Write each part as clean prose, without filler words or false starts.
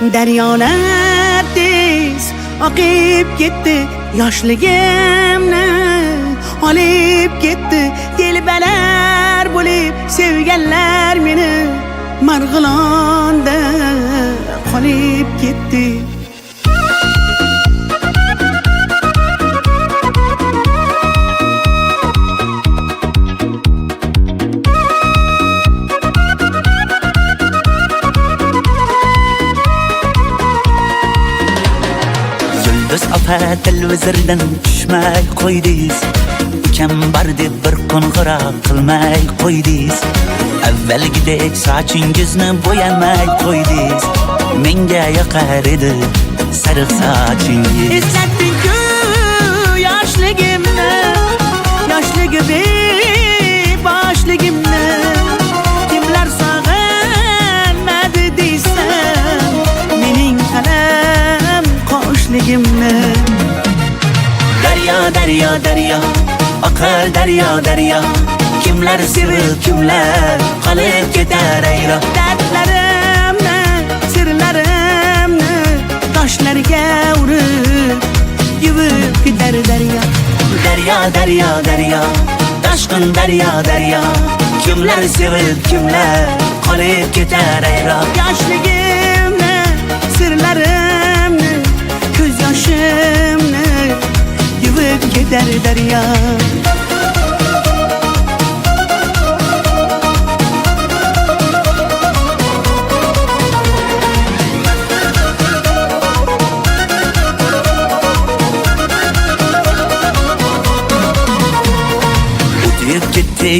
Deryolar tez oqib ketdi, yoshligimni olib ketdi. Telbalar bo'lib sevganlar meni Marg'ilonda qolib ketdi. Biz opa televizordan tushmay qo'ydingiz. Ukam bar deb bir qo'ng'iroq qilmay qo'ydingiz. Avvalgidek sochingizni bo'yamay qo'ydingiz. Menga yoqar edi sariq sochingiz. Eslatding-ku yoshligimni, boshligimni. Kimlar sog'inmadi deysan, mening qalam qoshligimni. Daryo, daryo, daryo, oqar daryo, daryo. Kimlar sevib, kimlar qolib ketar ayro. Dardlarimni, sirlarimni toshlarga urib yuvib ketar daryo. Daryo, daryo, daryo, toshqin daryo, daryo. Kimlar sevib, kimlar qolib ketar ayro. Yoshligimni, sirlarimni, ko'z yoshimni yuvib ketar daryo.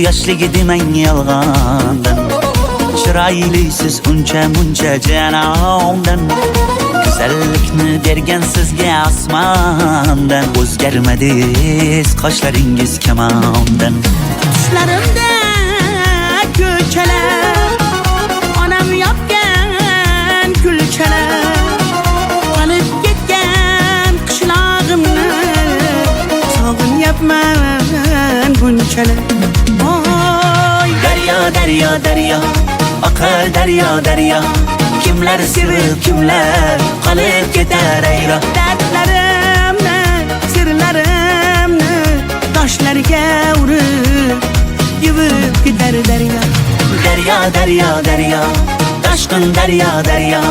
Yoshlik demang yolg'ondan, chiroylisiz uncha muncha janondan. Go'zallikni bergan sizga osmondan, o'zgarmadingiz qoshlaringiz kamondan. Tushlarimda ko'chalar, onam yopgan kulchalar, qolib ketgan qishlog'imni sog'inyapman bunchalar. Daryo, daryo, daryo, oqar daryo, daryo. Kimlar sevib, kimlar qolib ketar ayro. Dardlarimni, sirlarimni toshlarga urib yuvib ketar daryo. Daryo, daryo, daryo, toshqin daryo, daryo.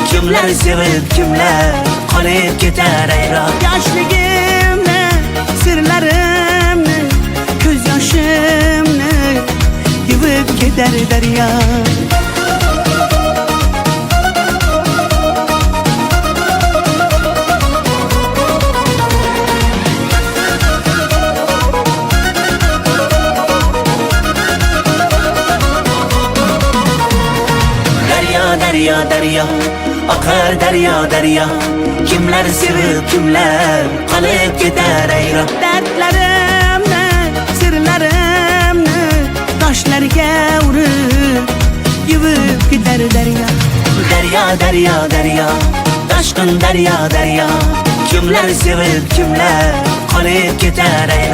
Kimlar sevib, kimlar qolib ketar ayro. Yoshligimni, sirlarimni, ko'z yoshimni yuvib ketar daryo. Daryo, daryo, oqar daryo, daryo. Kimlar sevib, kimlar qolib ketar ayro. Dardlarimni, sirlarimni toshlarga urib yuvib ketar daryo. Daryo, daryo, daryo, toshqin daryo, daryo. Kimlar sevib, kimlar qolib ketar ayro.